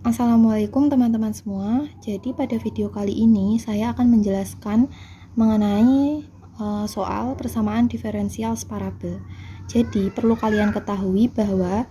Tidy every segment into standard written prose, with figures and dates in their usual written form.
Assalamualaikum teman-teman semua. Jadi pada video kali ini saya akan menjelaskan mengenai soal persamaan diferensial separabel. Jadi perlu kalian ketahui bahwa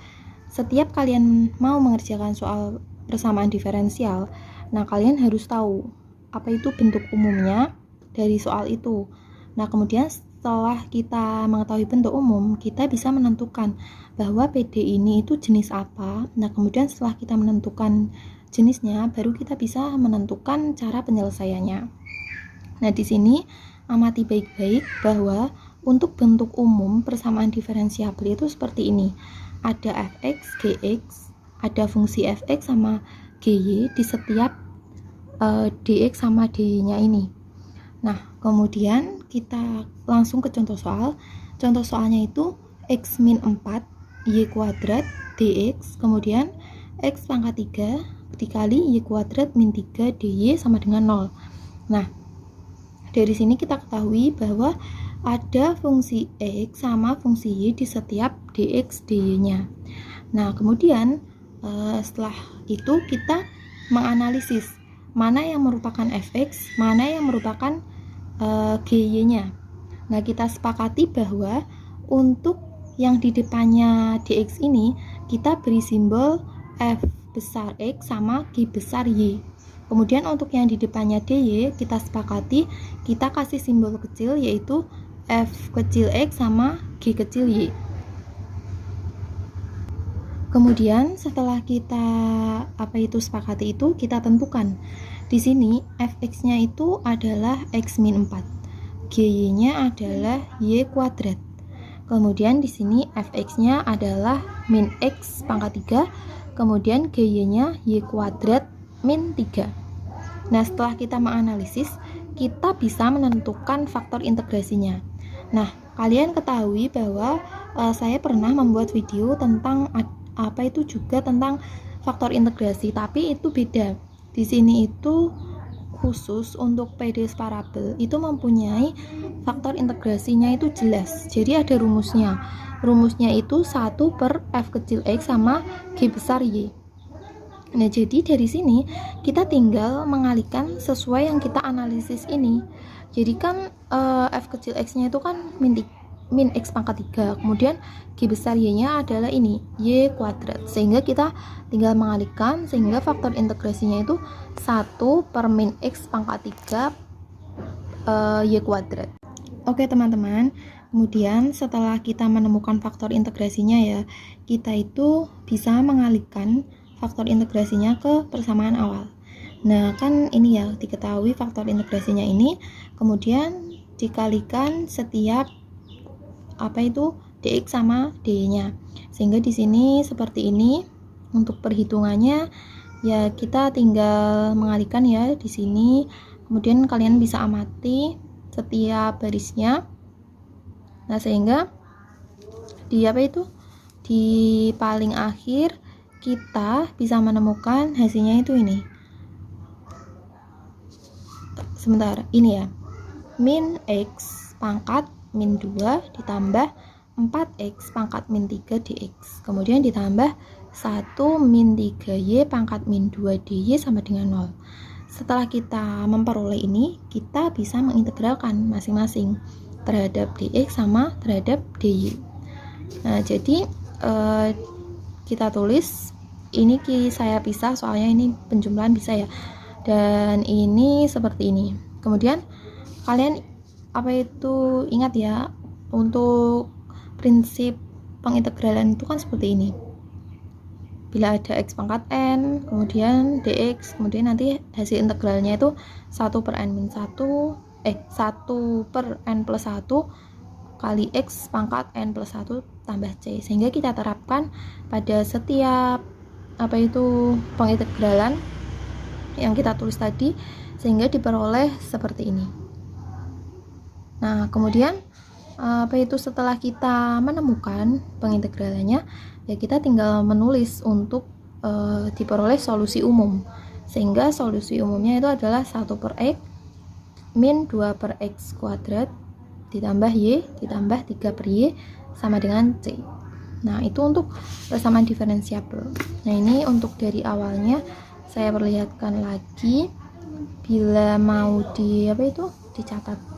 setiap kalian mau mengerjakan soal persamaan diferensial, nah kalian harus tahu apa itu bentuk umumnya dari soal itu. Nah kemudian setelah kita mengetahui bentuk umum, kita bisa menentukan bahwa PD ini itu jenis apa. Nah kemudian setelah kita menentukan jenisnya, baru kita bisa menentukan cara penyelesaiannya. Nah di sini amati baik-baik bahwa untuk bentuk umum persamaan diferensiabel itu seperti ini. Ada fx, gx, ada fungsi fx sama gy di setiap dx sama dy-nya ini. Nah kemudian kita langsung ke contoh soal. Contoh soalnya itu x min 4 y kuadrat dx, kemudian x pangkat 3 dikali y kuadrat min 3 dy sama dengan 0. Nah dari sini kita ketahui bahwa ada fungsi x sama fungsi y di setiap dx dy nya. Nah kemudian setelah itu kita menganalisis mana yang merupakan fx, mana yang merupakan gy nya. Nah kita sepakati bahwa untuk yang di depannya dx ini kita beri simbol f besar x sama g besar y. Kemudian untuk yang di depannya dy kita sepakati kita kasih simbol kecil yaitu f kecil x sama g kecil y. Kemudian setelah kita sepakati itu kita tentukan. Di sini fx-nya itu adalah x min 4. gy-nya adalah y kuadrat. Kemudian di sini fx-nya adalah min x pangkat 3, kemudian gy-nya y kuadrat min 3. Nah, setelah kita menganalisis, kita bisa menentukan faktor integrasinya. Nah, kalian ketahui bahwa saya pernah membuat video tentang tentang faktor integrasi, tapi itu beda. Di sini itu khusus untuk PD separabel itu mempunyai faktor integrasinya itu jelas. Jadi ada rumusnya. Rumusnya itu 1 per f kecil x sama g besar y. Nah, jadi dari sini kita tinggal mengalihkan sesuai yang kita analisis ini. Jadi kan f kecil x-nya itu kan min x pangkat 3, kemudian g besar y-nya adalah ini y kuadrat, sehingga kita tinggal mengalihkan sehingga faktor integrasinya itu 1 per min x pangkat 3 y kuadrat. Oke teman-teman, kemudian setelah kita menemukan faktor integrasinya ya, kita itu bisa mengalihkan faktor integrasinya ke persamaan awal. Nah kan ini ya diketahui faktor integrasinya ini, kemudian dikalikan setiap dx sama dy-nya, sehingga di sini seperti ini. Untuk perhitungannya ya kita tinggal mengalihkan ya di sini, kemudian kalian bisa amati setiap barisnya. Nah sehingga di paling akhir kita bisa menemukan hasilnya itu ini. Sebentar, ini ya, min x pangkat min 2 ditambah 4x pangkat min 3 dx, kemudian ditambah 1 min 3y pangkat min 2 dy sama dengan 0. Setelah kita memperoleh ini, kita bisa mengintegralkan masing-masing terhadap dx sama terhadap dy. Nah jadi kita tulis ini, saya pisah soalnya ini penjumlahan bisa ya, dan ini seperti ini. Kemudian kalian ingat ya, untuk prinsip pengintegralan itu kan seperti ini. Bila ada x pangkat n, kemudian dx, kemudian nanti hasil integralnya itu 1 per n min 1 per n plus 1 kali x pangkat n plus 1 tambah c, sehingga kita terapkan pada setiap pengintegralan yang kita tulis tadi, sehingga diperoleh seperti ini. Nah kemudian setelah kita menemukan pengintegralannya ya, kita tinggal menulis untuk diperoleh solusi umum, sehingga solusi umumnya itu adalah 1 per x min 2 per x kuadrat ditambah y ditambah 3 per y sama dengan c. Nah itu untuk persamaan diferensiabel. Nah ini untuk dari awalnya Saya perlihatkan lagi bila mau dicatat.